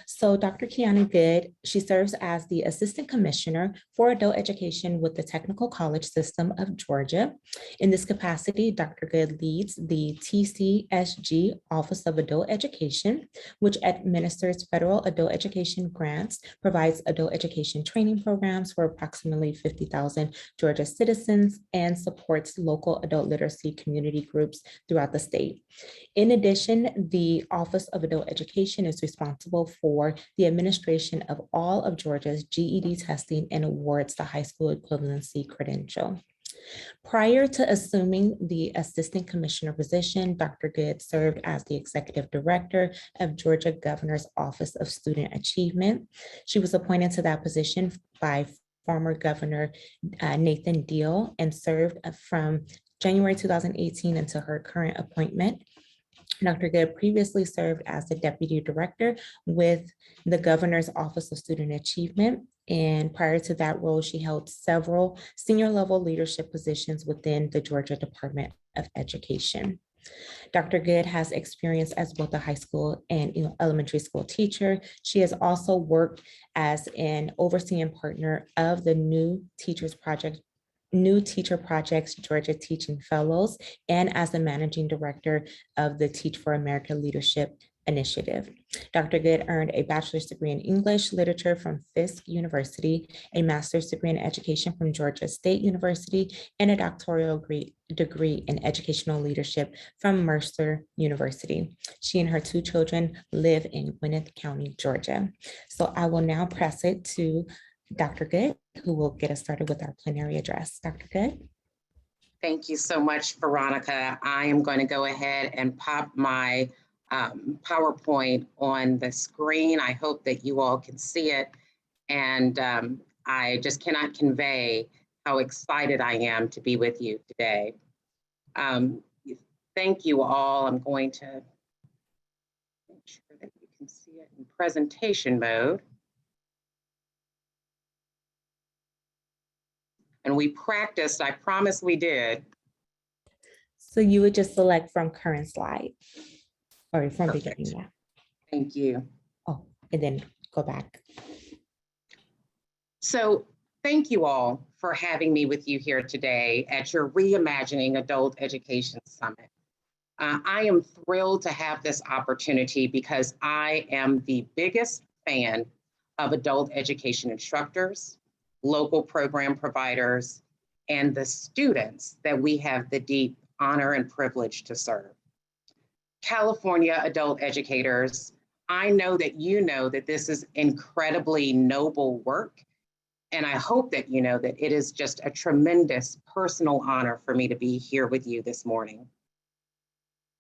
So Dr. Kiana Good, she serves as the Assistant Commissioner for Adult Education with the Technical College System of Georgia. In this capacity, Dr. Good leads the TCSG Office of Adult Education, which administers federal adult education grants, provides adult education training programs for approximately 50,000 Georgia citizens, and supports local adult literacy community groups throughout the state. In addition, the Office of Adult Education is responsible for the administration of all of Georgia's GED testing and awards the high school equivalency credential. Prior to assuming the Assistant Commissioner position, Dr. Good served as the Executive Director of Georgia Governor's Office of Student Achievement. She was appointed to that position by former Governor Nathan Deal and served from January 2018 until her current appointment. Dr. Good previously served as the Deputy Director with the Governor's Office of Student Achievement. And prior to that role, she held several senior level leadership positions within the Georgia Department of Education. Dr. Good has experience as both a high school and elementary school teacher. She has also worked as an overseeing partner of the New Teacher Project's Georgia Teaching Fellows, and as the Managing Director of the Teach for America Leadership Initiative. Dr. Good earned a bachelor's degree in English literature from Fisk University, a master's degree in education from Georgia State University, and a doctoral degree in educational leadership from Mercer University. She and her two children live in Gwinnett County, Georgia. So I will now press it to Dr. Good, who will get us started with our plenary address. Dr. Good. Thank you so much, Veronica. I am going to go ahead and pop my PowerPoint on the screen. I hope that you all can see it. And I just cannot convey how excited I am to be with you today. Thank you all. I'm going to make sure that you can see it in presentation mode. And we practiced, I promise we did. So you would just select from current slide or from Perfect. beginning. Yeah. Thank you. Oh, and then go back. So thank you all for having me with you here today at your Reimagining Adult Education Summit. I am thrilled to have this opportunity because I am the biggest fan of adult education instructors, local program providers, and the students that we have the deep honor and privilege to serve. California adult educators, I know that this is incredibly noble work, and I hope that you know that it is just a tremendous personal honor for me to be here with you this morning.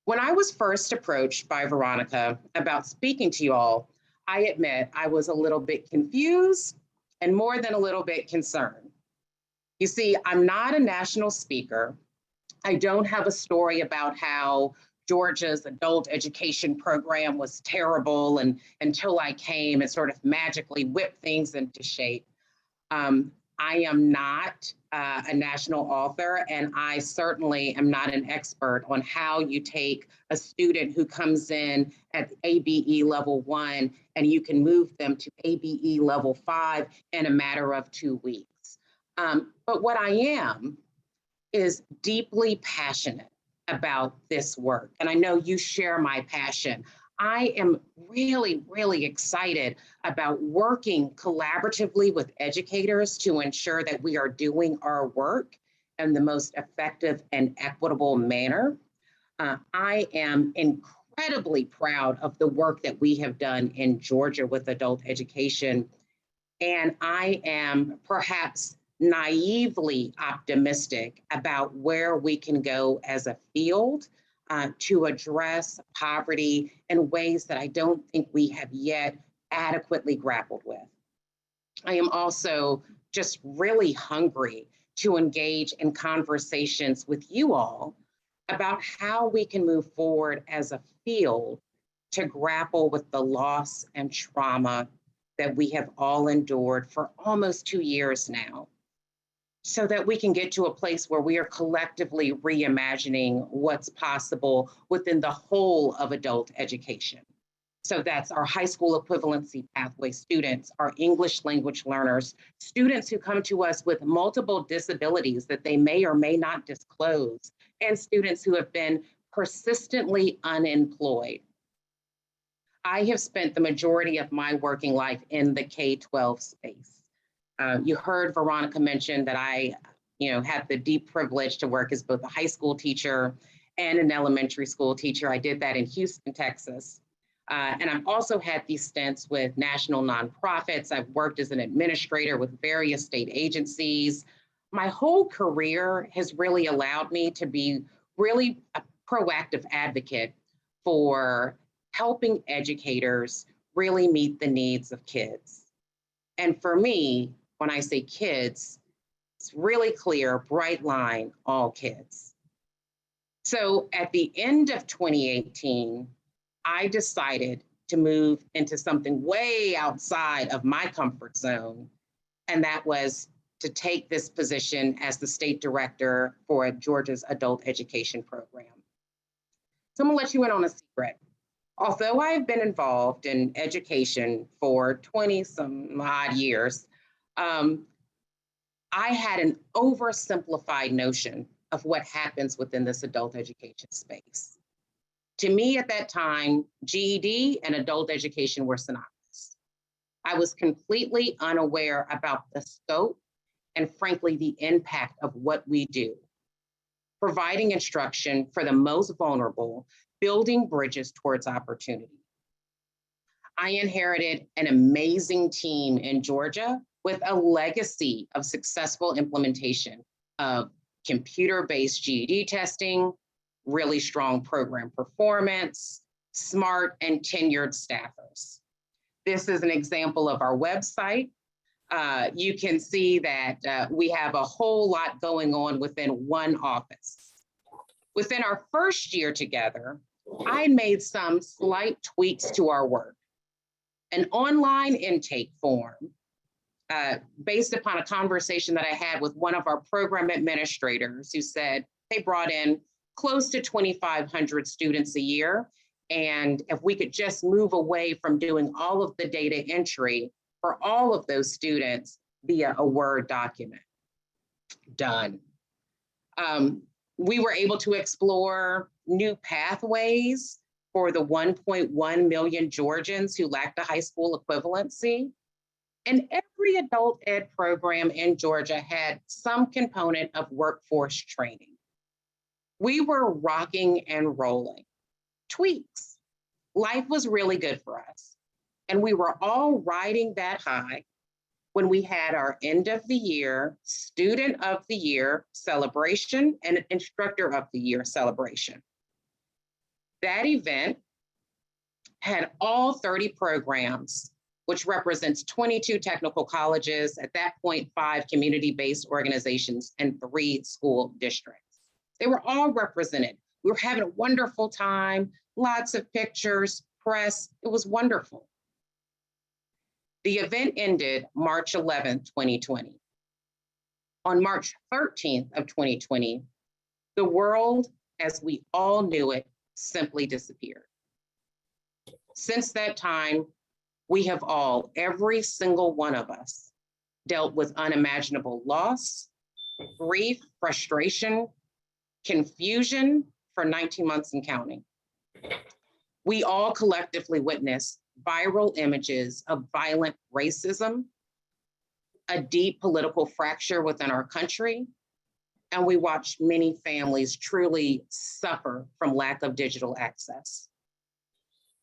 When I was first approached by Veronica about speaking to you all, I admit I was a little bit confused and more than a little bit concerned. You see, I'm not a national speaker. I don't have a story about how Georgia's adult education program was terrible and until I came and sort of magically whipped things into shape. I am not a national author, and I certainly am not an expert on how you take a student who comes in at ABE level 1 and you can move them to ABE level 5 in a matter of 2 weeks. But what I am is deeply passionate about this work, and I know you share my passion. I am really, really excited about working collaboratively with educators to ensure that we are doing our work in the most effective and equitable manner. I am incredibly proud of the work that we have done in Georgia with adult education, and I am perhaps naively optimistic about where we can go as a field to address poverty in ways that I don't think we have yet adequately grappled with. I am also just really hungry to engage in conversations with you all about how we can move forward as a field to grapple with the loss and trauma that we have all endured for almost 2 years now, so that we can get to a place where we are collectively reimagining what's possible within the whole of adult education. So that's our high school equivalency pathway students, our English language learners, students who come to us with multiple disabilities that they may or may not disclose, and students who have been persistently unemployed. I have spent the majority of my working life in the K-12 space. You heard Veronica mention that I had the deep privilege to work as both a high school teacher and an elementary school teacher. I did that in Houston, Texas. And I've also had these stints with national nonprofits. I've worked as an administrator with various state agencies. My whole career has really allowed me to be really a proactive advocate for helping educators really meet the needs of kids. And for me, when I say kids, it's really clear, bright line, all kids. So at the end of 2018, I decided to move into something way outside of my comfort zone, and that was to take this position as the state director for Georgia's adult education program. So I'm gonna let you in on a secret. Although I've been involved in education for 20 some odd years, I had an oversimplified notion of what happens within this adult education space. To me at that time, GED and adult education were synonymous. I was completely unaware about the scope and frankly, the impact of what we do. Providing instruction for the most vulnerable, building bridges towards opportunity. I inherited an amazing team in Georgia with a legacy of successful implementation of computer-based GED testing, really strong program performance, smart and tenured staffers. This is an example of our website. You can see that we have a whole lot going on within one office. Within our first year together, I made some slight tweaks to our work. An online intake form based upon a conversation that I had with one of our program administrators who said they brought in close to 2,500 students a year. And if we could just move away from doing all of the data entry for all of those students via a Word document. Done. We were able to explore new pathways for the 1.1 million Georgians who lacked a high school equivalency. And every adult ed program in Georgia had some component of workforce training. We were rocking and rolling. Tweaks. Life was really good for us. And we were all riding that high when we had our end of the year, student of the year celebration and instructor of the year celebration. That event had all 30 programs, which represents 22 technical colleges, at that point, 5 community-based organizations and 3 school districts. They were all represented. We were having a wonderful time, lots of pictures, press, it was wonderful. The event ended March 11th, 2020. On March 13th of 2020, the world, as we all knew it, simply disappeared. Since that time, we have all, every single one of us, dealt with unimaginable loss, grief, frustration, confusion for 19 months and counting. We all collectively witnessed viral images of violent racism, a deep political fracture within our country, and we watched many families truly suffer from lack of digital access.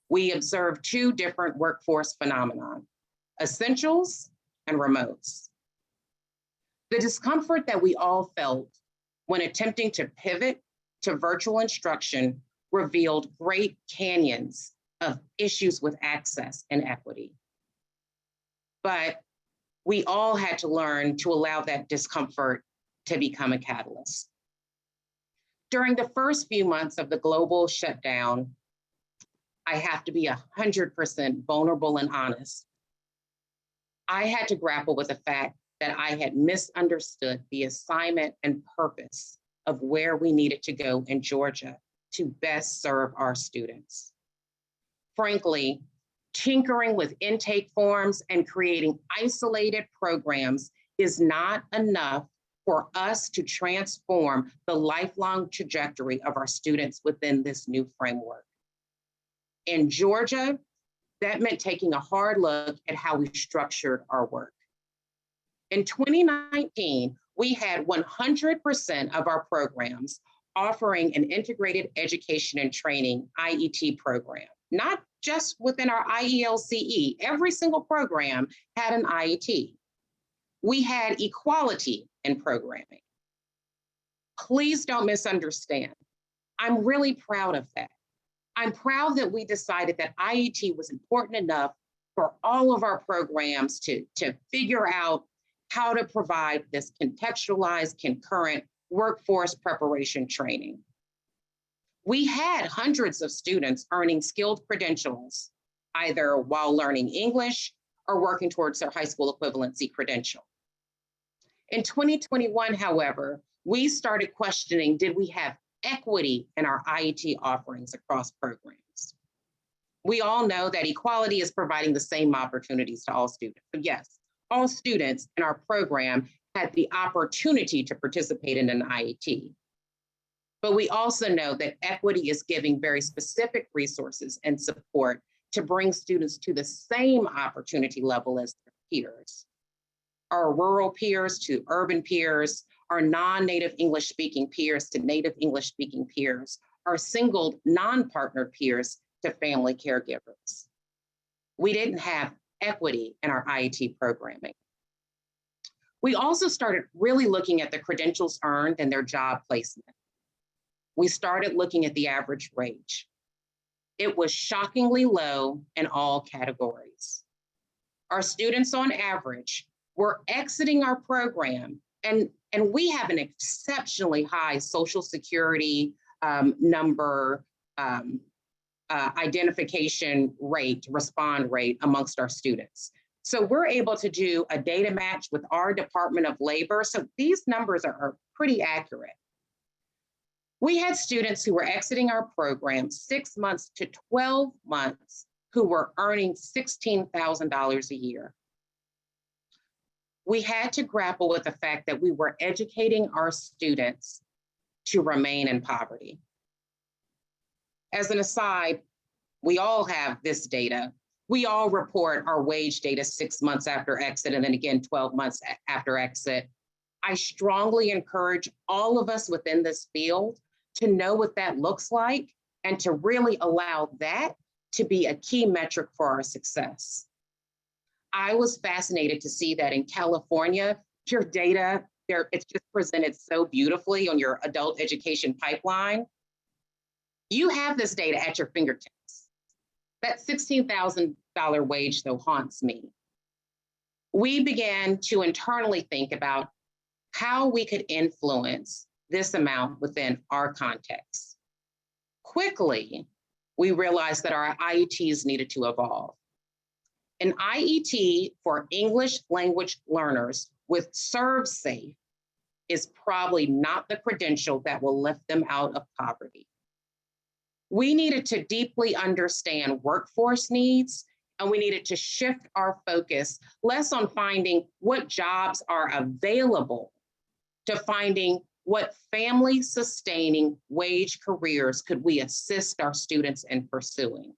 We observed 2 different workforce phenomena, essentials and remotes. The discomfort that we all felt when attempting to pivot to virtual instruction revealed great canyons of issues with access and equity. But we all had to learn to allow that discomfort to become a catalyst. During the first few months of the global shutdown, I have to be 100% vulnerable and honest. I had to grapple with the fact that I had misunderstood the assignment and purpose of where we needed to go in Georgia to best serve our students. Frankly, Tinkering with intake forms and creating isolated programs is not enough for us to transform the lifelong trajectory of our students within this new framework. In Georgia, that meant taking a hard look at how we structured our work. In 2019, we had 100% of our programs offering an integrated education and training IET program, not just within our IELCE. Every single program had an IET. We had equality in programming. Please don't misunderstand. I'm really proud of that. I'm proud that we decided that IET was important enough for all of our programs to figure out how to provide this contextualized, concurrent workforce preparation training. We had hundreds of students earning skilled credentials, either while learning English or working towards their high school equivalency credential. In 2021, however, we started questioning, did we have equity in our IET offerings across programs? We all know that equality is providing the same opportunities to all students. But yes, all students in our program had the opportunity to participate in an IET. But we also know that equity is giving very specific resources and support to bring students to the same opportunity level as their peers. Our rural peers to urban peers, our non-native English speaking peers to native English speaking peers, our singled non-partnered peers to family caregivers. We didn't have equity in our IET programming. We also started really looking at the credentials earned and their job placement. We started looking at the average wage. It was shockingly low in all categories. Our students on average were exiting our program, and we have an exceptionally high Social Security number identification rate, respond rate amongst our students. So we're able to do a data match with our Department of Labor. So these numbers are pretty accurate. We had students who were exiting our program 6 months to 12 months who were earning $16,000 a year. We had to grapple with the fact that we were educating our students to remain in poverty. As an aside, we all have this data. We all report our wage data 6 months after exit and then again 12 months after exit. I strongly encourage all of us within this field to know what that looks like and to really allow that to be a key metric for our success. I was fascinated to see that in California, your data, it's just presented so beautifully on your adult education pipeline. You have this data at your fingertips. That $16,000 wage, though, haunts me. We began to internally think about how we could influence this amount within our context. Quickly, we realized that our IETs needed to evolve. An IET for English language learners with ServSafe is probably not the credential that will lift them out of poverty. We needed to deeply understand workforce needs, and we needed to shift our focus less on finding what jobs are available to finding what family-sustaining wage careers could we assist our students in pursuing.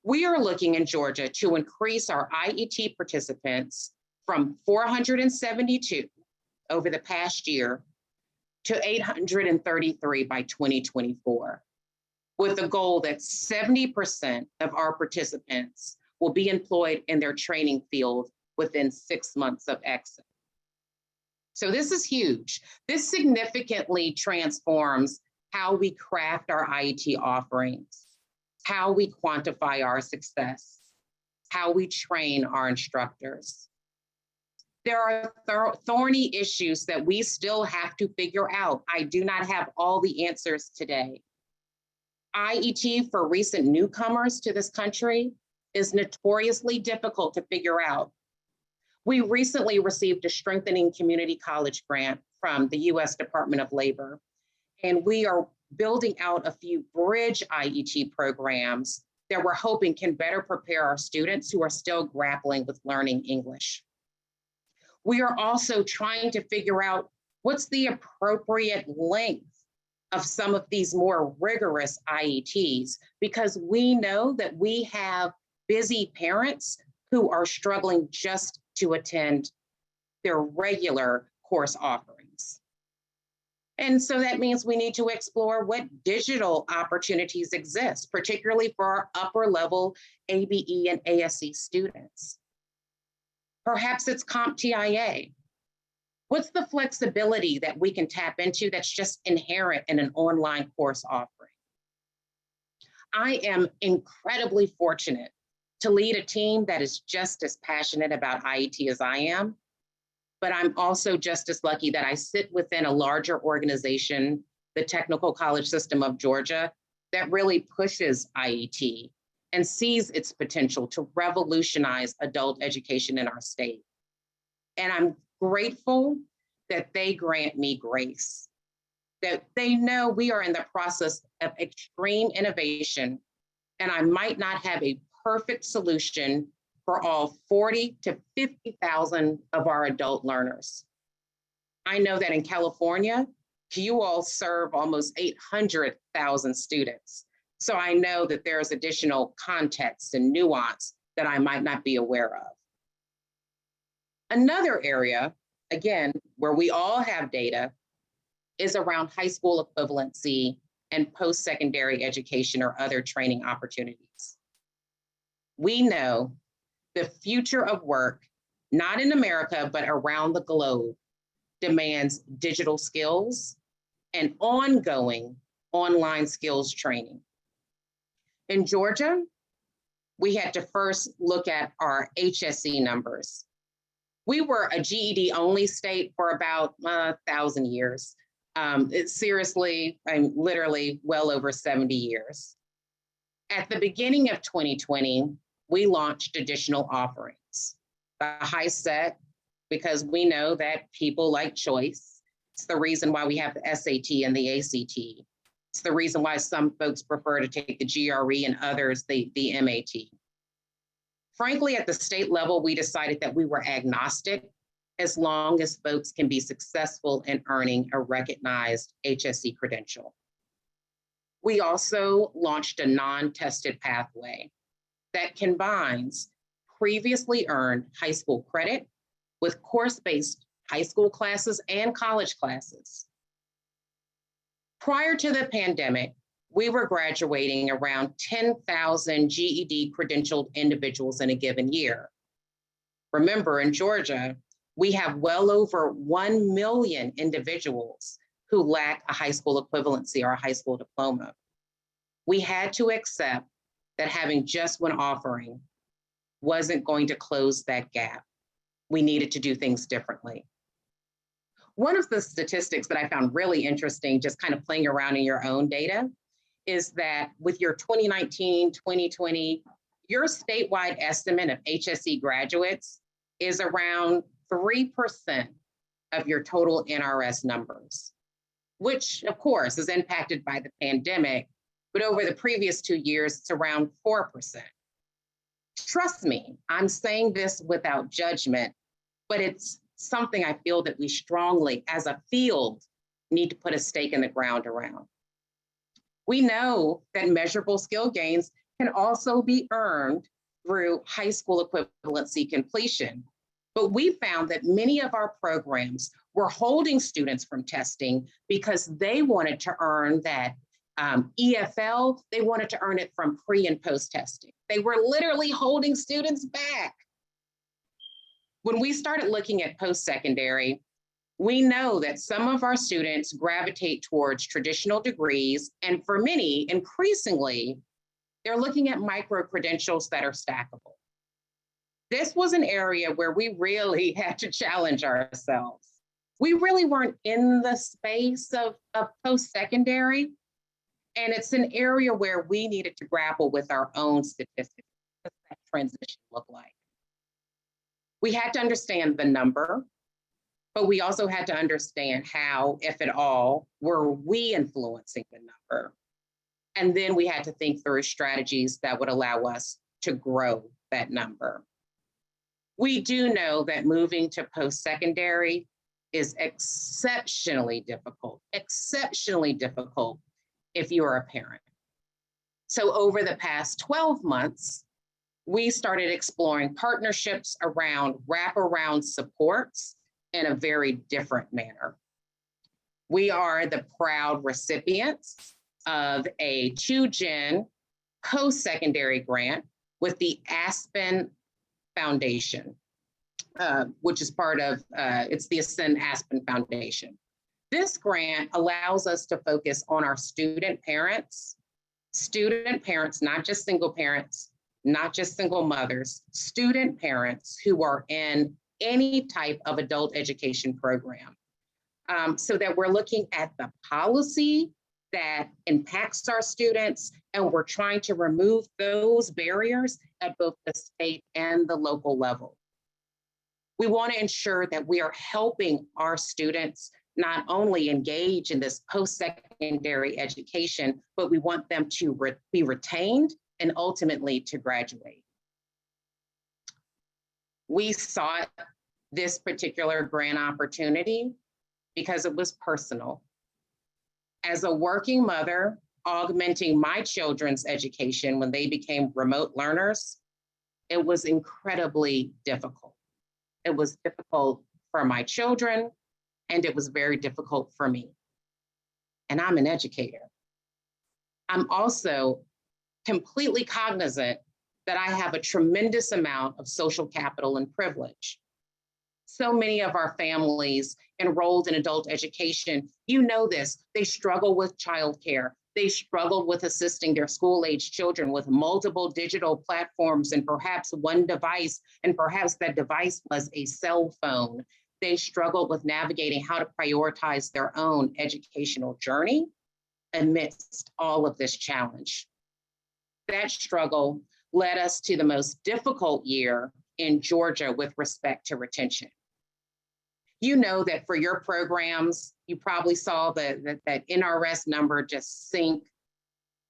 We are looking in Georgia to increase our IET participants from 472 over the past year to 833 by 2024, with the goal that 70% of our participants will be employed in their training field within 6 months of exit. So this is huge. This significantly transforms how we craft our IET offerings, how we quantify our success, how we train our instructors. There are thorny issues that we still have to figure out. I do not have all the answers today. IET for recent newcomers to this country is notoriously difficult to figure out. We recently received a Strengthening Community College grant from the US Department of Labor, and we are building out a few bridge IET programs that we're hoping can better prepare our students who are still grappling with learning English. We are also trying to figure out what's the appropriate length of some of these more rigorous IETs, because we know that we have busy parents who are struggling just to attend their regular course offerings. And so that means we need to explore what digital opportunities exist, particularly for our upper level ABE and ASE students. Perhaps it's CompTIA. What's the flexibility that we can tap into that's just inherent in an online course offering? I am incredibly fortunate to lead a team that is just as passionate about IET as I am, but I'm also just as lucky that I sit within a larger organization, the Technical College System of Georgia, that really pushes IET and sees its potential to revolutionize adult education in our state. And I'm grateful that they grant me grace, that they know we are in the process of extreme innovation, and I might not have a perfect solution for all 40 to 50,000 of our adult learners. I know that in California, you all serve almost 800,000 students. So I know that there's additional context and nuance that I might not be aware of. Another area, again, where we all have data is around high school equivalency and post-secondary education or other training opportunities. We know the future of work, not in America, but around the globe, demands digital skills and ongoing online skills training. In Georgia, we had to first look at our HSE numbers. We were a GED only state for about 1,000 years. Seriously, I'm literally well over 70 years. At the beginning of 2020, we launched additional offerings. The high set, because we know that people like choice. It's the reason why we have the SAT and the ACT. It's the reason why some folks prefer to take the GRE and others the MAT. Frankly, at the state level, we decided that we were agnostic as long as folks can be successful in earning a recognized HSE credential. We also launched a non-tested pathway that combines previously earned high school credit with course-based high school classes and college classes. Prior to the pandemic, we were graduating around 10,000 GED credentialed individuals in a given year. Remember, in Georgia, we have well over 1 million individuals who lack a high school equivalency or a high school diploma. We had to accept that having just one offering wasn't going to close that gap. We needed to do things differently. One of the statistics that I found really interesting, just kind of playing around in your own data, is that with your 2019, 2020, your statewide estimate of HSE graduates is around 3% of your total NRS numbers, which of course is impacted by the pandemic, but over the previous 2 years, it's around 4%. Trust me, I'm saying this without judgment, but it's something I feel that we strongly, as a field, need to put a stake in the ground around. We know that measurable skill gains can also be earned through high school equivalency completion, but we found that many of our programs were holding students from testing because they wanted to earn that EFL, they wanted to earn it from pre and post testing. They were literally holding students back. When we started looking at post-secondary, we know that some of our students gravitate towards traditional degrees, and for many, increasingly, they're looking at micro-credentials that are stackable. This was an area where we really had to challenge ourselves. We really weren't in the space of post-secondary, and it's an area where we needed to grapple with our own statistics. What does that transition look like? We had to understand the number, but we also had to understand how, if at all, were we influencing the number? And then we had to think through strategies that would allow us to grow that number. We do know that moving to post-secondary is exceptionally difficult if you're a parent. So over the past 12 months, we started exploring partnerships around wraparound supports in a very different manner. We are the proud recipients of a 2-gen post-secondary grant with the Aspen Foundation, which is part of, it's the Ascend Aspen Foundation. This grant allows us to focus on our student parents, not just single parents, not just single mothers, student parents who are in any type of adult education program. So that we're looking at the policy that impacts our students, and we're trying to remove those barriers at both the state and the local level. We want to ensure that we are helping our students not only engage in this post-secondary education, but we want them to be retained and ultimately to graduate. We sought this particular grant opportunity because it was personal. As a working mother, augmenting my children's education when they became remote learners, it was incredibly difficult. It was difficult for my children, and it was very difficult for me. And I'm an educator. I'm also completely cognizant that I have a tremendous amount of social capital and privilege. So many of our families enrolled in adult education, you know this, they struggle with childcare. They struggle with assisting their school-age children with multiple digital platforms and perhaps one device, and perhaps that device was a cell phone. They struggled with navigating how to prioritize their own educational journey amidst all of this challenge. That struggle led us to the most difficult year in Georgia with respect to retention. You know that for your programs, you probably saw that NRS number just sink.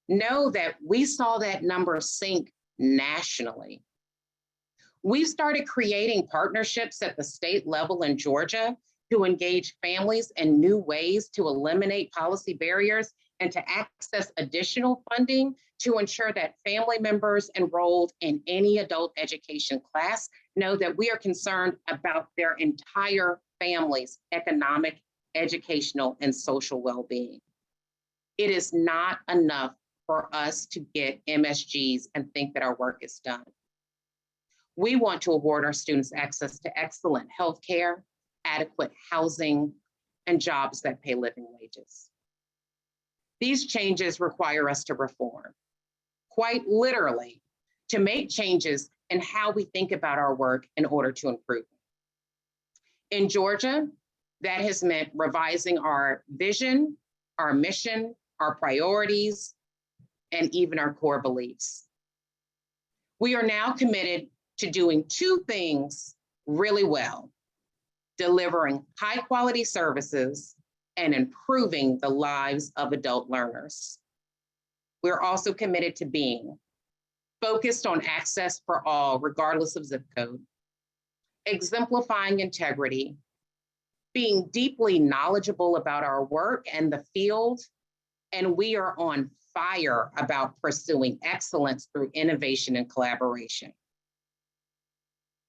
Know that we saw that number sink nationally. We've started creating partnerships at the state level in Georgia to engage families in new ways to eliminate policy barriers and to access additional funding to ensure that family members enrolled in any adult education class know that we are concerned about their entire family's economic, educational, and social well-being. It is not enough for us to get MSGs and think that our work is done. We want to award our students access to excellent healthcare, adequate housing, and jobs that pay living wages. These changes require us to reform, quite literally, to make changes in how we think about our work in order to improve. In Georgia, that has meant revising our vision, our mission, our priorities, and even our core beliefs. We are now committed to doing two things really well: delivering high-quality services and improving the lives of adult learners. We're also committed to being focused on access for all, regardless of zip code, exemplifying integrity, being deeply knowledgeable about our work and the field, and we are on fire about pursuing excellence through innovation and collaboration.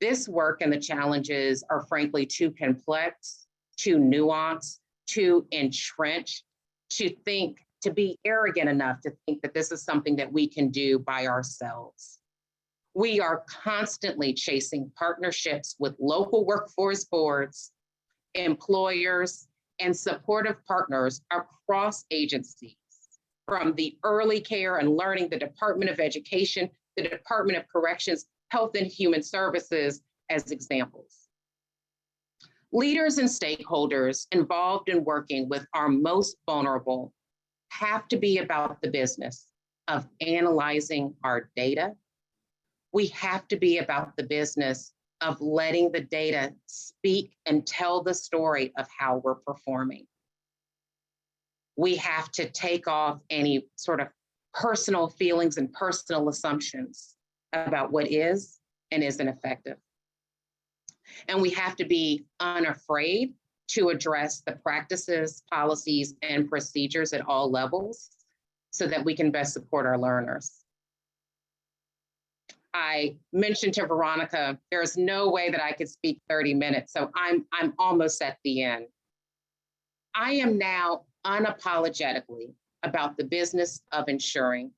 This work and the challenges are frankly too complex, too nuanced, too entrenched to be arrogant enough to think that this is something that we can do by ourselves. We are constantly chasing partnerships with local workforce boards, employers, and supportive partners across agencies, from the early care and learning, the Department of Education, the Department of Corrections, Health and Human Services as examples. Leaders and stakeholders involved in working with our most vulnerable have to be about the business of analyzing our data. We have to be about the business of letting the data speak and tell the story of how we're performing. We have to take off any sort of personal feelings and personal assumptions about what is and isn't effective. And we have to be unafraid to address the practices, policies, and procedures at all levels so that we can best support our learners. I mentioned to Veronica, there's no way that I could speak 30 minutes, so I'm almost at the end. I am now unapologetically about the business of ensuring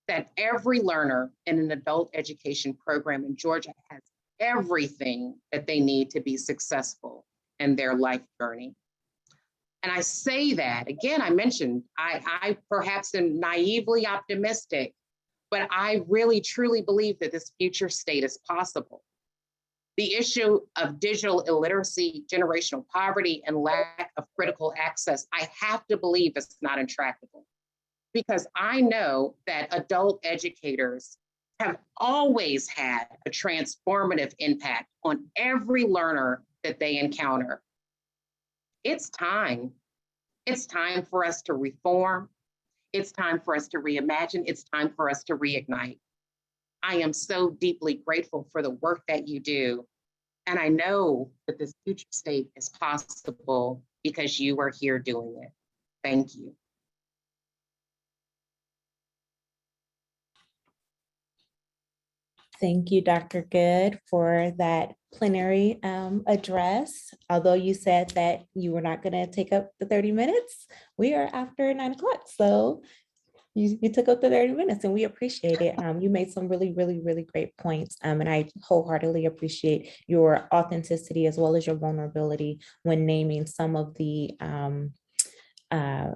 that every learner in an adult education program in Georgia has everything that they need to be successful in their life journey. And I say that, again, I mentioned, I perhaps am naively optimistic, but I really truly believe that this future state is possible. The issue of digital illiteracy, generational poverty, and lack of critical access, I have to believe it's not intractable, because I know that adult educators have always had a transformative impact on every learner that they encounter. It's time. It's time for us to reform. It's time for us to reimagine. It's time for us to reignite. I am so deeply grateful for the work that you do. And I know that this future state is possible because you are here doing it. Thank you. Thank you, Dr. Good, for that plenary address. Although you said that you were not going to take up the 30 minutes, we are after 9 o'clock. So you took up the 30 minutes and we appreciate it. You made some really, really, really great points. And I wholeheartedly appreciate your authenticity as well as your vulnerability when naming some of the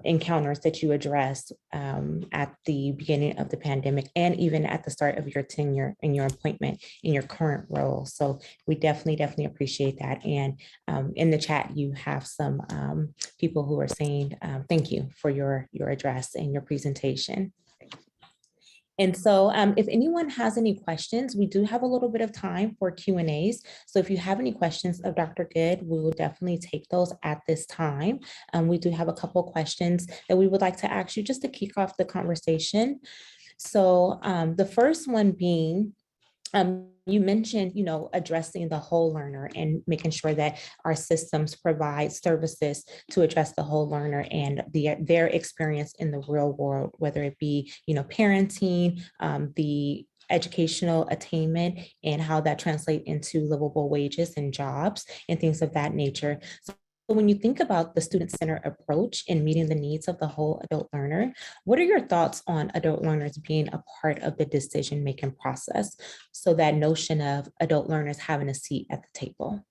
encounters that you addressed at the beginning of the pandemic and even at the start of your tenure and your appointment in your current role. So we definitely appreciate that. And in the chat, you have some people who are saying thank you for your address and your presentation. And so if anyone has any questions, we do have a little bit of time for Q&As. So if you have any questions of Dr. Good, we will definitely take those at this time. We do have a couple of questions that we would like to ask you just to kick off the conversation. So the first one being, you mentioned, addressing the whole learner and making sure that our systems provide services to address the whole learner and their experience in the real world, whether it be, parenting, the educational attainment and how that translates into livable wages and jobs and things of that nature. So when you think about the student-centered approach in meeting the needs of the whole adult learner, what are your thoughts on adult learners being a part of the decision-making process? So that notion of adult learners having a seat at the table.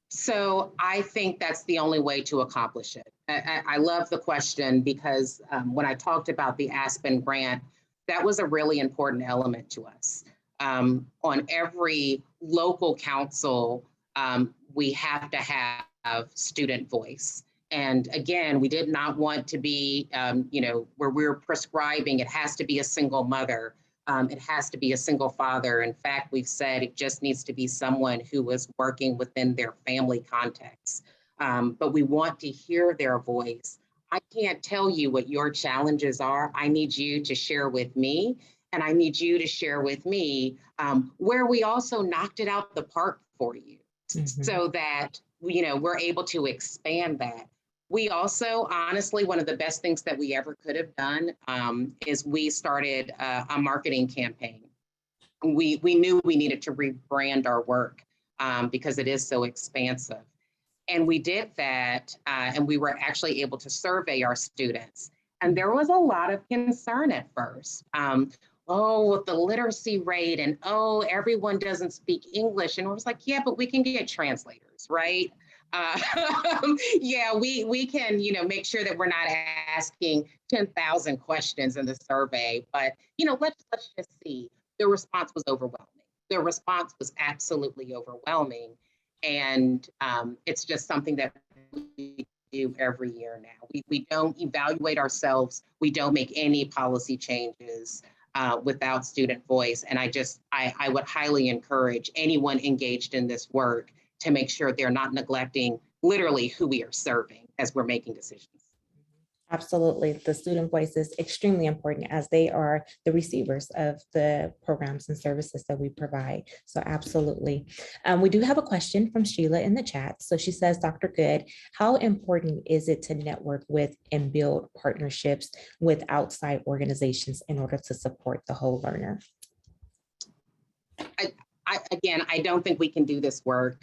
So I think that's the only way to accomplish it. I love the question because when I talked about the Aspen grant, that was a really important element to us. On every local council, we have to have student voice. And again, we did not want to be, where we're prescribing, it has to be a single mother. It has to be a single father. In fact, we've said it just needs to be someone who is working within their family context. But we want to hear their voice. I can't tell you what your challenges are. I need you to share with me, and I need you to share with me where we also knocked it out the park for you, so that we're able to expand that. We also, honestly, one of the best things that we ever could have done is we started a marketing campaign. We knew we needed to rebrand our work because it is so expansive. And we did that, and we were actually able to survey our students. And there was a lot of concern at first. With the literacy rate, and everyone doesn't speak English. And I was like, yeah, but we can get translators, right? Yeah, we can, make sure that we're not asking 10,000 questions in the survey, but, let's just see. The response was overwhelming. The response was absolutely overwhelming. And it's just something that we do every year now. We don't evaluate ourselves. We don't make any policy changes without student voice. And I would highly encourage anyone engaged in this work to make sure they're not neglecting literally who we are serving as we're making decisions. Absolutely. The student voice is extremely important as they are the receivers of the programs and services that we provide. So absolutely. We do have a question from Sheila in the chat. So she says, Dr. Good, how important is it to network with and build partnerships with outside organizations in order to support the whole learner? Again, I don't think we can do this work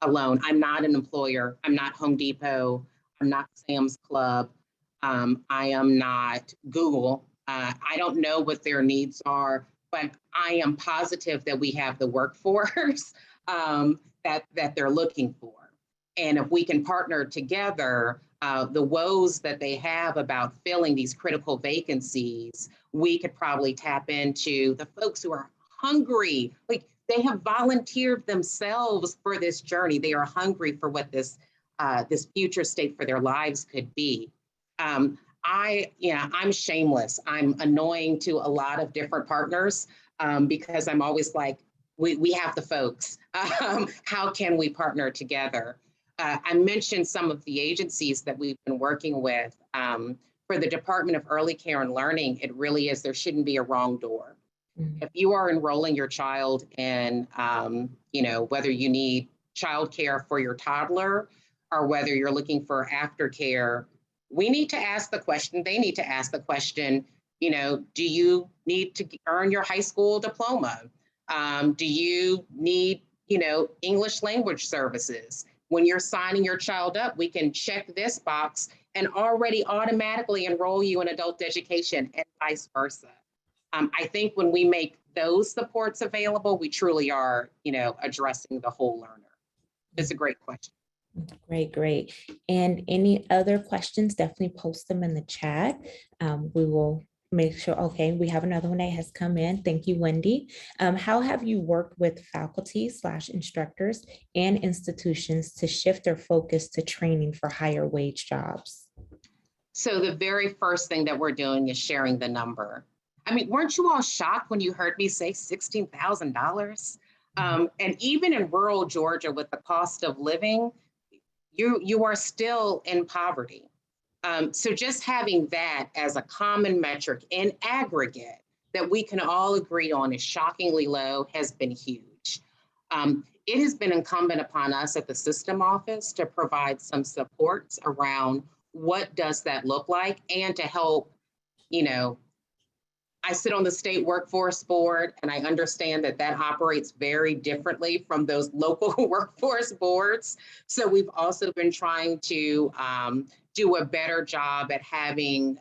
alone. I'm not an employer. I'm not Home Depot. I'm not Sam's Club. I am not Google. I don't know what their needs are, but I am positive that we have the workforce that they're looking for. And if we can partner together, the woes that they have about filling these critical vacancies, we could probably tap into the folks who are hungry. Like, they have volunteered themselves for this journey. They are hungry for what this future state for their lives could be. I'm shameless. I'm annoying to a lot of different partners because I'm always like, we have the folks. How can we partner together? I mentioned some of the agencies that we've been working with. For the Department of Early Care and Learning, it really is, there shouldn't be a wrong door. If you are enrolling your child in, whether you need childcare for your toddler or whether you're looking for aftercare, we need to ask the question, they need to ask the question, do you need to earn your high school diploma? Do you need, English language services? When you're signing your child up, we can check this box and already automatically enroll you in adult education and vice versa. I think when we make those supports available, we truly are, addressing the whole learner. It's a great question. Great. And any other questions, definitely post them in the chat. We will make sure, okay, we have another one that has come in. Thank you, Wendy. How have you worked with faculty/instructors and institutions to shift their focus to training for higher wage jobs? So the very first thing that we're doing is sharing the number. I mean, weren't you all shocked when you heard me say $16,000? And even in rural Georgia, with the cost of living, you are still in poverty. So just having that as a common metric in aggregate that we can all agree on is shockingly low has been huge. It has been incumbent upon us at the system office to provide some supports around what does that look like, and to help, I sit on the state workforce board, and I understand that that operates very differently from those local workforce boards. So we've also been trying to do a better job at having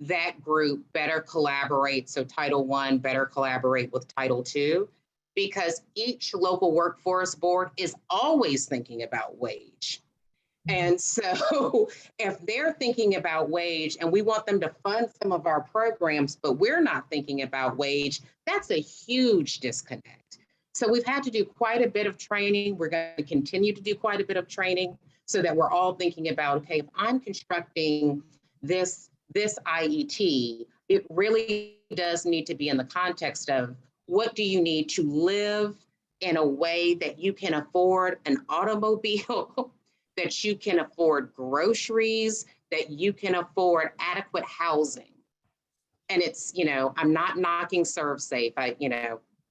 that group better collaborate. So Title I better collaborate with Title II, because each local workforce board is always thinking about wage. And so if they're thinking about wage and we want them to fund some of our programs, but we're not thinking about wage, that's a huge disconnect. So we've had to do quite a bit of training. We're going to continue to do quite a bit of training so that we're all thinking about, okay, if I'm constructing this IET, it really does need to be in the context of what do you need to live in a way that you can afford an automobile, that you can afford groceries, that you can afford adequate housing. And it's, I'm not knocking ServSafe.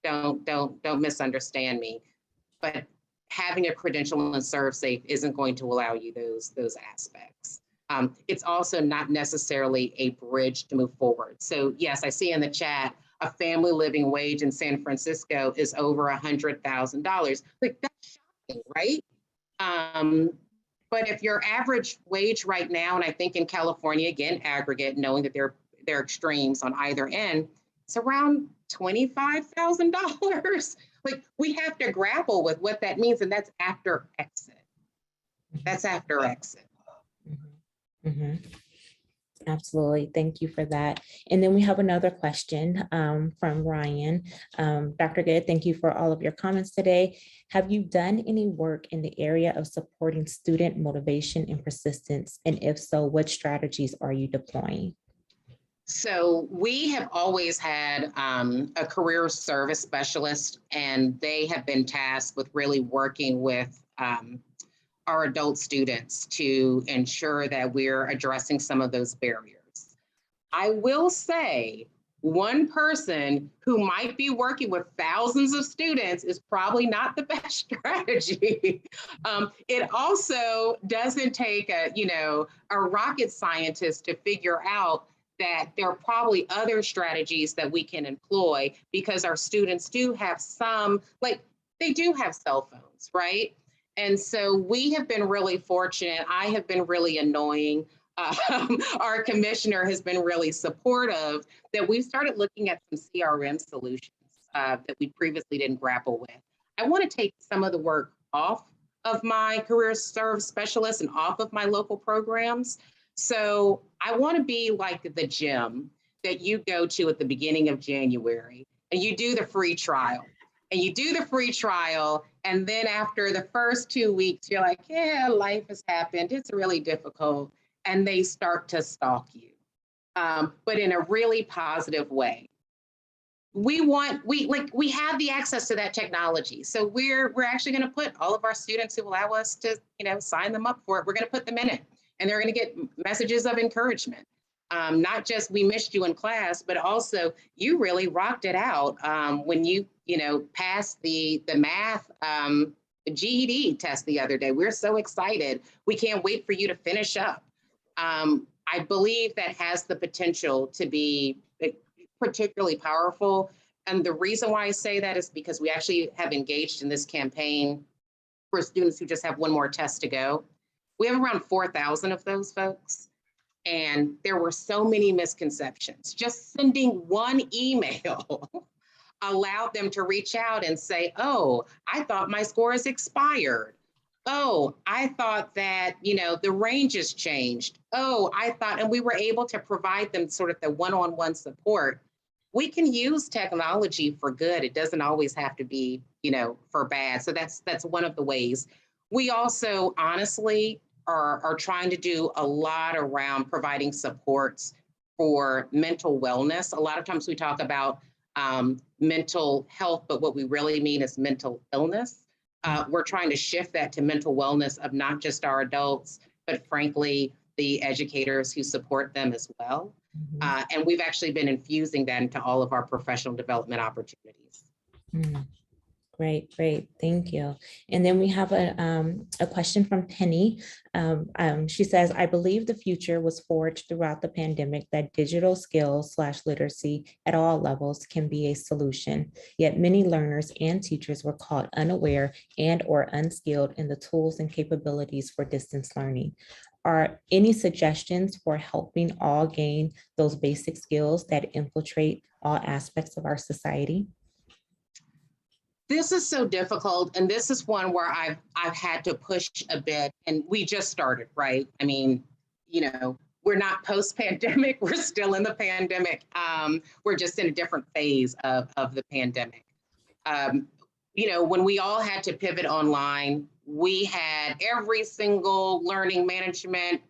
Don't misunderstand me. But having a credential in ServSafe isn't going to allow you those aspects. It's also not necessarily a bridge to move forward. So yes, I see in the chat, a family living wage in San Francisco is over $100,000. Like, that's shocking, right? But if your average wage right now, and I think in California, again, aggregate, knowing that there are extremes on either end, it's around $25,000. Like, we have to grapple with what that means, and that's after exit. That's after exit. Absolutely. Thank you for that. And then we have another question from Ryan. Dr. Good, thank you for all of your comments today. Have you done any work in the area of supporting student motivation and persistence? And if so, what strategies are you deploying? So we have always had a career service specialist, and they have been tasked with really working with our adult students to ensure that we're addressing some of those barriers. I will say, one person who might be working with thousands of students is probably not the best strategy. It also doesn't take a rocket scientist to figure out that there are probably other strategies that we can employ, because our students do have they do have cell phones, right? And so we have been really fortunate. I have been really annoying. Our commissioner has been really supportive, that we've started looking at some CRM solutions that we previously didn't grapple with. I want to take some of the work off of my career serve specialist and off of my local programs. So I want to be like the gym that you go to at the beginning of January, and you do the free trial. And you do the free trial, and then after the first 2 weeks, you're like, yeah, life has happened. It's really difficult. And they start to stalk you, but in a really positive way. We have the access to that technology. So we're actually going to put all of our students who allow us to, sign them up for it. We're going to put them in it, and they're going to get messages of encouragement. Not just we missed you in class, but also you really rocked it out when you passed the math GED test the other day. We're so excited. We can't wait for you to finish up. I believe that has the potential to be particularly powerful. And the reason why I say that is because we actually have engaged in this campaign for students who just have one more test to go. We have around 4,000 of those folks. And there were so many misconceptions. Just sending one email allowed them to reach out and say, oh, I thought my score is expired. Oh, I thought that, the ranges changed. Oh, I thought, and we were able to provide them sort of the one-on-one support. We can use technology for good. It doesn't always have to be, for bad. So that's one of the ways. We also honestly are trying to do a lot around providing supports for mental wellness. A lot of times we talk about mental health, but what we really mean is mental illness. We're trying to shift that to mental wellness of not just our adults, but frankly, the educators who support them as well. And we've actually been infusing that into all of our professional development opportunities. Great, great. Thank you. And then we have a question from Penny. She says, I believe the future was forged throughout the pandemic that digital skills / literacy at all levels can be a solution. Yet many learners and teachers were caught unaware and or unskilled in the tools and capabilities for distance learning. Are any suggestions for helping all gain those basic skills that infiltrate all aspects of our society? This is so difficult, and this is one where I've had to push a bit, and we just started, right? I mean, we're not post-pandemic, we're still in the pandemic. We're just in a different phase of the pandemic. When we all had to pivot online, we had every single learning management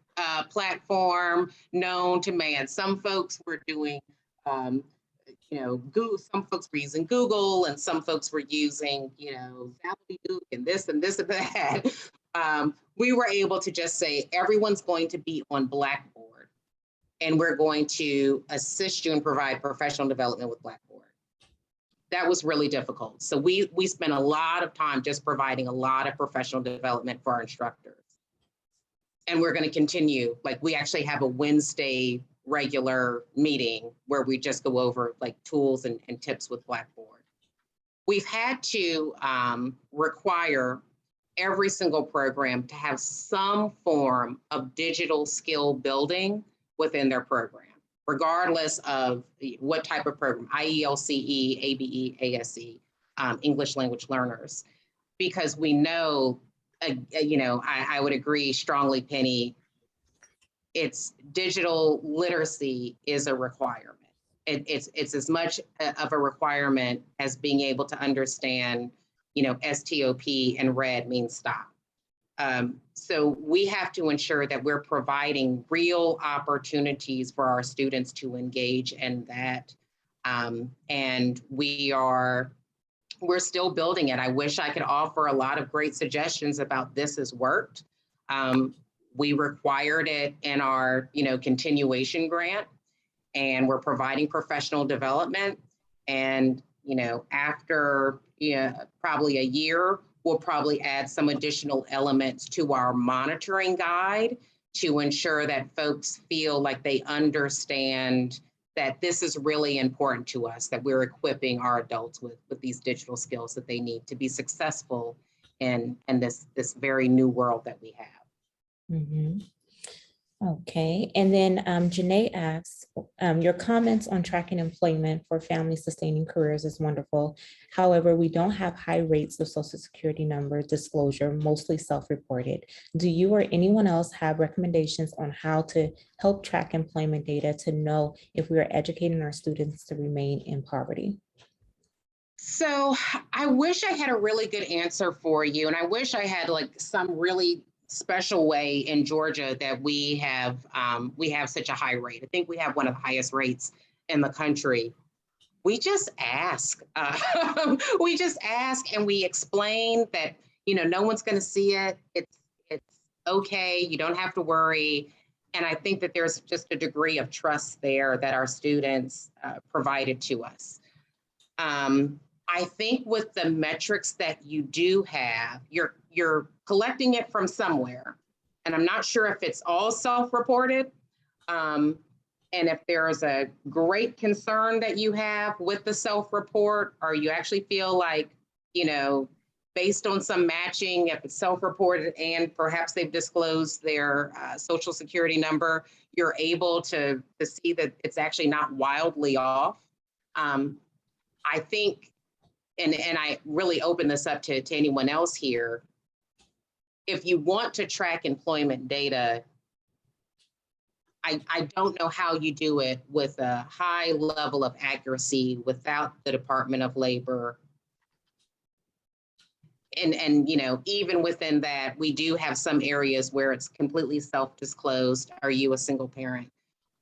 platform known to man. Some folks were doing Google, some folks were using Google, and some folks were using, Zappy and this and this and that. We were able to just say, everyone's going to be on Blackboard, and we're going to assist you and provide professional development with Blackboard. That was really difficult. So we spent a lot of time just providing a lot of professional development for our instructors. And we're going to continue. We actually have a Wednesday regular meeting where we just go over tools and tips with Blackboard. We've had to require every single program to have some form of digital skill building within their program, regardless of what type of program, IELCE, ABE, ASE, English language learners, because we know, I would agree strongly, Penny, it's digital literacy is a requirement. It's as much of a requirement as being able to understand, STOP and red means stop. So we have to ensure that we're providing real opportunities for our students to engage in that. And we are we're still building it. I wish I could offer a lot of great suggestions about this has worked. We required it in our, continuation grant, and we're providing professional development. And, after probably a year, we'll probably add some additional elements to our monitoring guide to ensure that folks feel like they understand that this is really important to us, that we're equipping our adults with these digital skills that they need to be successful in this very new world that we have. Mhm. Okay, and then Janae asks, your comments on tracking employment for family sustaining careers is wonderful. However, we don't have high rates of Social Security number disclosure, mostly self-reported. Do you or anyone else have recommendations on how to help track employment data to know if we are educating our students to remain in poverty? So I wish I had a really good answer for you, and I wish I had like some really special way in Georgia that we have such a high rate. I think we have one of the highest rates in the country. We just ask. We just ask, and we explain that no one's going to see it. It's okay. You don't have to worry. And I think that there's just a degree of trust there that our students provided to us. I think with the metrics that you do have, you're collecting it from somewhere. And I'm not sure if it's all self-reported. And if there's a great concern that you have with the self-report, or you actually feel like, based on some matching, if it's self-reported and perhaps they've disclosed their Social Security number, you're able to see that it's actually not wildly off. I think, and I really open this up to anyone else here, if you want to track employment data, I don't know how you do it with a high level of accuracy without the Department of Labor. And even within that, we do have some areas where it's completely self-disclosed. Are you a single parent?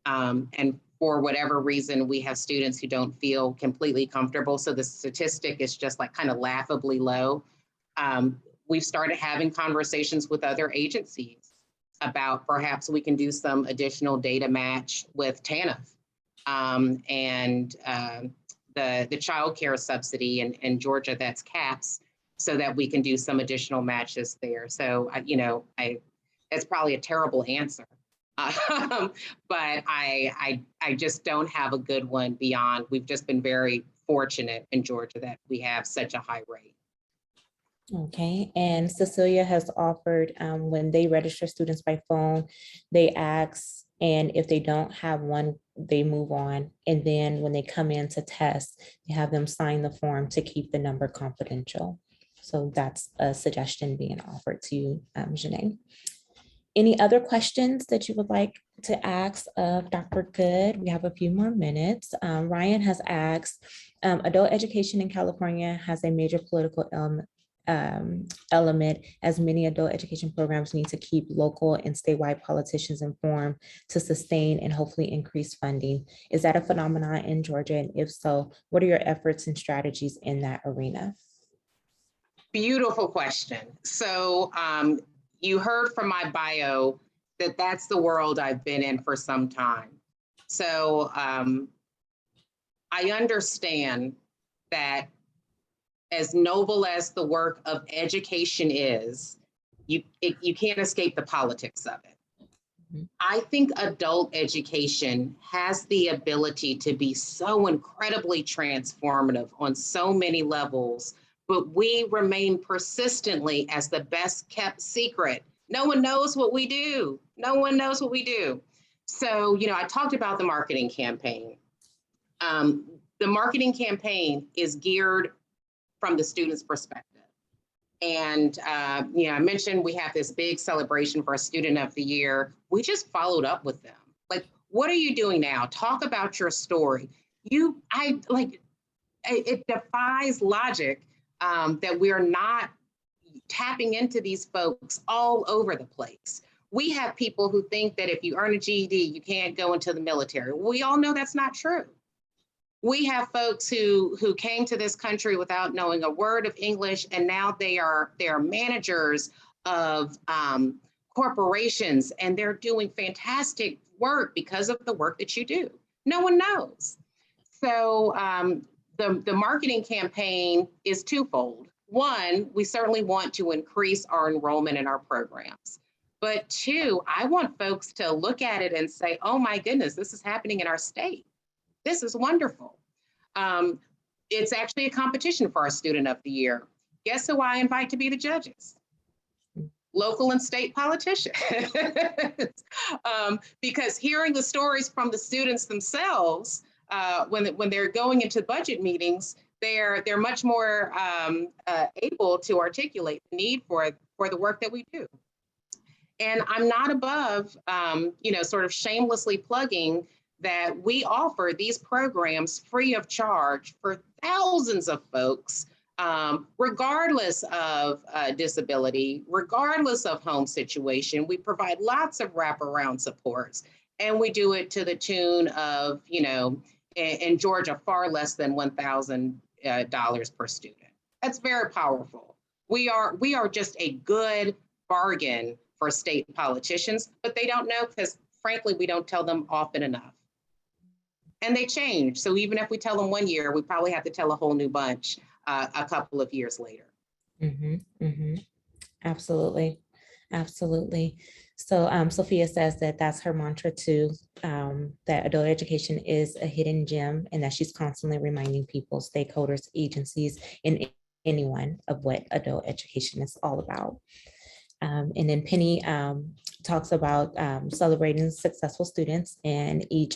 And for whatever reason, we have students who don't feel completely comfortable. So the statistic is just like kind of laughably low. We've started having conversations with other agencies about perhaps we can do some additional data match with TANF and the child care subsidy in Georgia, that's CAPS, so that we can do some additional matches there. So, that's probably a terrible answer. But I just don't have a good one beyond. We've just been very fortunate in Georgia that we have such a high rate. Okay, and Cecilia has offered when they register students by phone, they ask, and if they don't have one, they move on. And then when they come in to test, they have them sign the form to keep the number confidential. So that's a suggestion being offered to you, Janae. Any other questions that you would like to ask of Dr. Good? We have a few more minutes. Ryan has asked, adult education in California has a major political element, as many adult education programs need to keep local and statewide politicians informed to sustain and hopefully increase funding. Is that a phenomenon in Georgia? And if so, what are your efforts and strategies in that arena? Beautiful question. So you heard from my bio that that's the world I've been in for some time. So I understand that as noble as the work of education is, you can't escape the politics of it. Mm-hmm. I think adult education has the ability to be so incredibly transformative on so many levels, but we remain persistently as the best kept secret. No one knows what we do. No one knows what we do. So, I talked about the marketing campaign. The marketing campaign is geared from the student's perspective. And, I mentioned we have this big celebration for a student of the year. We just followed up with them. Like, what are you doing now? Talk about your story. It defies logic that we're not tapping into these folks all over the place. We have people who think that if you earn a GED, you can't go into the military. We all know that's not true. We have folks who came to this country without knowing a word of English, and now they are managers of corporations, and they're doing fantastic work because of the work that you do. No one knows. So the marketing campaign is twofold. One, we certainly want to increase our enrollment in our programs. But two, I want folks to look at it and say, oh my goodness, this is happening in our state. This is wonderful. It's actually a competition for our Student of the Year. Guess who I invite to be the judges? Local and state politicians. Because hearing the stories from the students themselves, when they're going into budget meetings, they're much more able to articulate the need for the work that we do. And I'm not above, sort of shamelessly plugging that we offer these programs free of charge for thousands of folks, regardless of disability, regardless of home situation. We provide lots of wraparound supports, and we do it to the tune of, in Georgia, far less than $1,000 per student. That's very powerful. We are just a good bargain for state politicians, but they don't know because, frankly, we don't tell them often enough. And they change. So even if we tell them 1 year, we probably have to tell a whole new bunch a couple of years later. Mm-hmm, mm-hmm. Absolutely. Absolutely. So Sophia says that that's her mantra too, that adult education is a hidden gem and that she's constantly reminding people, stakeholders, agencies, and anyone of what adult education is all about. And then Penny talks about celebrating successful students, and each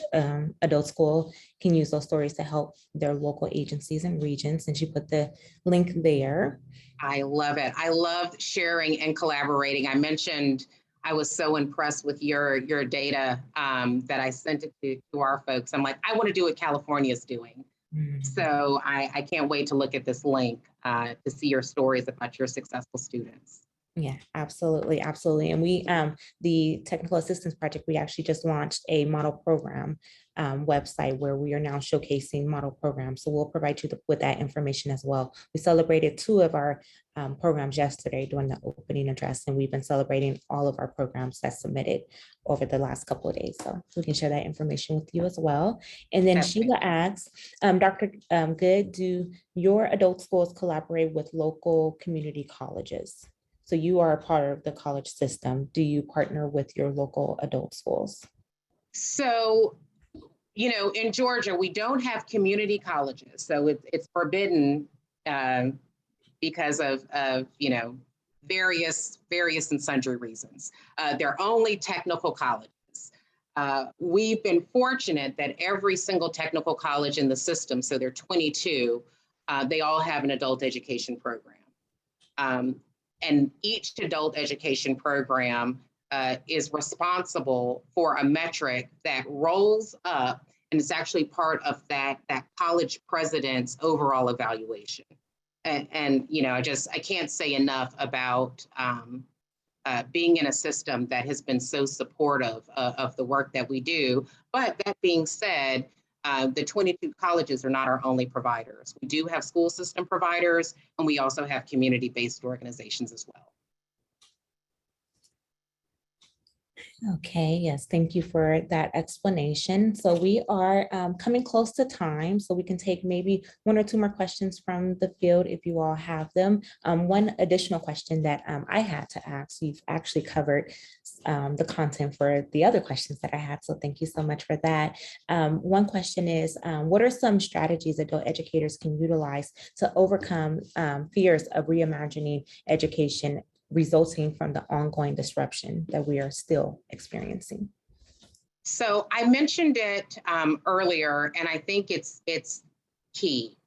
adult school can use those stories to help their local agencies and regions. And she put the link there. I love it. I love sharing and collaborating. I mentioned I was so impressed with your data that I sent it to our folks. I'm like, I want to do what California is doing. Mm-hmm. So I can't wait to look at this link to see your stories about your successful students. Yeah, absolutely. Absolutely. And we, the Technical Assistance Project, we actually just launched a model program website where we are now showcasing model programs. So we'll provide you with that information as well. We celebrated 2 of our programs yesterday during the opening address, and we've been celebrating all of our programs that submitted over the last couple of days. So we can share that information with you as well. And then Sheila asks, Dr. Good, do your adult schools collaborate with local community colleges? So you are a part of the college system. Do you partner with your local adult schools? So, in Georgia, we don't have community colleges. So it's forbidden because of various and sundry reasons. They're only technical colleges. We've been fortunate that every single technical college in the system, so there are 22, they all have an adult education program. And each adult education program is responsible for a metric that rolls up, and it's actually part of that college president's overall evaluation. And I can't say enough about being in a system that has been so supportive of the work that we do. But that being said, the 22 colleges are not our only providers. We do have school system providers, and we also have community-based organizations as well. Okay, yes, thank you for that explanation. So we are coming close to time, so we can take maybe 1 or 2 more questions from the field if you all have them. One additional question that I had to ask, you've actually covered the content for the other questions that I had, so thank you so much for that. One question is, what are some strategies adult educators can utilize to overcome fears of reimagining education resulting from the ongoing disruption that we are still experiencing? So I mentioned it earlier, and I think it's key.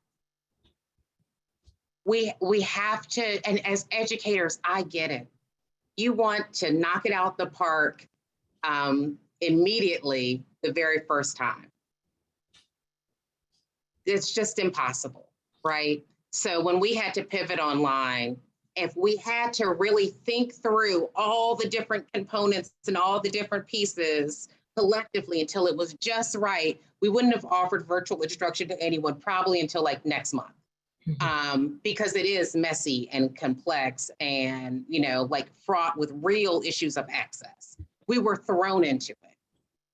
We have to, and as educators, I get it. You want to knock it out the park immediately the very first time. It's just impossible, right? So when we had to pivot online, if we had to really think through all the different components and all the different pieces collectively until it was just right, we wouldn't have offered virtual instruction to anyone probably until like next month. Because it is messy and complex and, like fraught with real issues of access. We were thrown into it.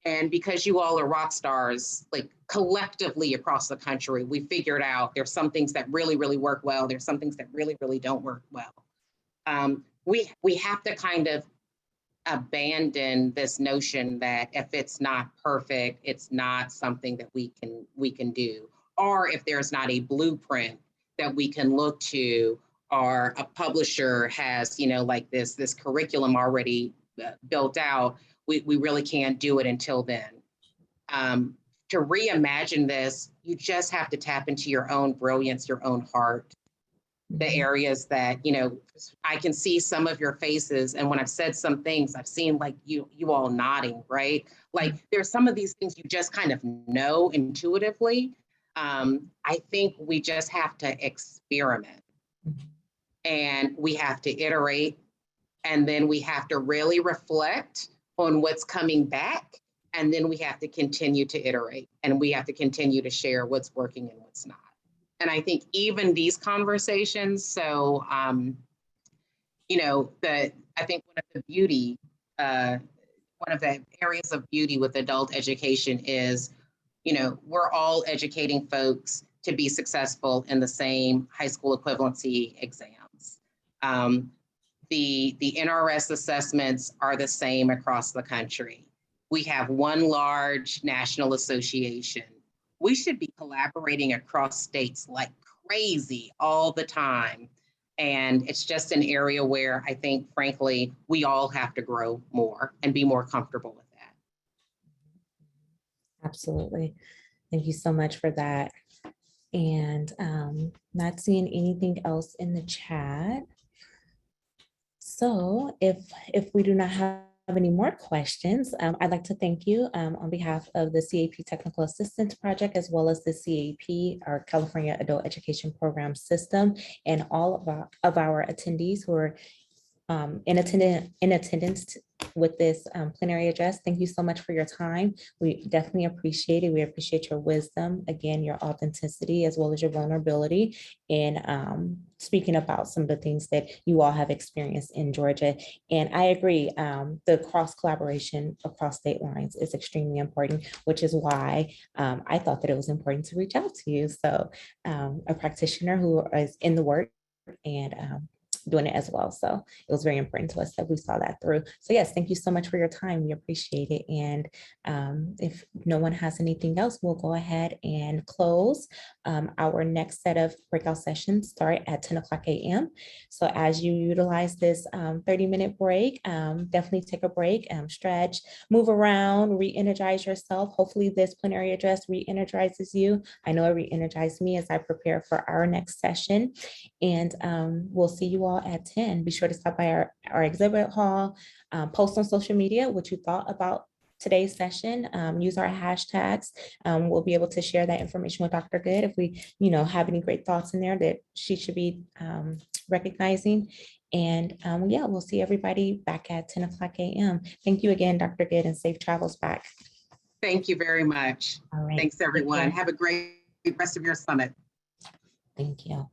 And because you all are rock stars, like collectively across the country, we figured out there's some things that really, really work well. There's some things that really, really don't work well. We have to kind of abandon this notion that if it's not perfect, it's not something that we can do. Or if there's not a blueprint that we can look to, or a publisher has, like this curriculum already built out, we really can't do it until then. To reimagine this, you just have to tap into your own brilliance, your own heart, the areas that, I can see some of your faces. And when I've said some things, I've seen like you all nodding, right? Like there's some of these things you just kind of know intuitively. I think we just have to experiment and we have to iterate, and then we have to really reflect on what's coming back. And then we have to continue to iterate, and we have to continue to share what's working and what's not. And I think even these conversations, so, I think one of the areas of beauty with adult education is, we're all educating folks to be successful in the same high school equivalency exams. The NRS assessments are the same across the country. We have one large national association. We should be collaborating across states like crazy all the time. And it's just an area where I think, frankly, we all have to grow more and be more comfortable with that. Absolutely. Thank you so much for that. And not seeing anything else in the chat. So if we do not have any more questions, I'd like to thank you on behalf of the CAP Technical Assistance Project, as well as the CAP, our California Adult Education Program System, and all of our attendees who are in attendance with this plenary address. Thank you so much for your time. We definitely appreciate it. We appreciate your wisdom, again, your authenticity, as well as your vulnerability in speaking about some of the things that you all have experienced in Georgia. And I agree, the cross collaboration across state lines is extremely important, which is why I thought that it was important to reach out to you. So a practitioner who is in the work and doing it as well. So it was very important to us that we saw that through. So yes, thank you so much for your time. We appreciate it. And if no one has anything else, we'll go ahead and close. Our next set of breakout sessions start at 10 o'clock a.m. So as you utilize this 30-minute break, definitely take a break, stretch, move around, re-energize yourself. Hopefully this plenary address re-energizes you. I know it re-energized me as I prepare for our next session. And we'll see you all at 10. Be sure to stop by our exhibit hall, post on social media what you thought about today's session, use our hashtags. We'll be able to share that information with Dr. Good if we, have any great thoughts in there that she should be recognizing. And yeah, we'll see everybody back at 10 o'clock a.m. Thank you again, Dr. Good, and safe travels back. Thank you very much. All right. Thanks, everyone. Have a great rest of your summit. Thank you.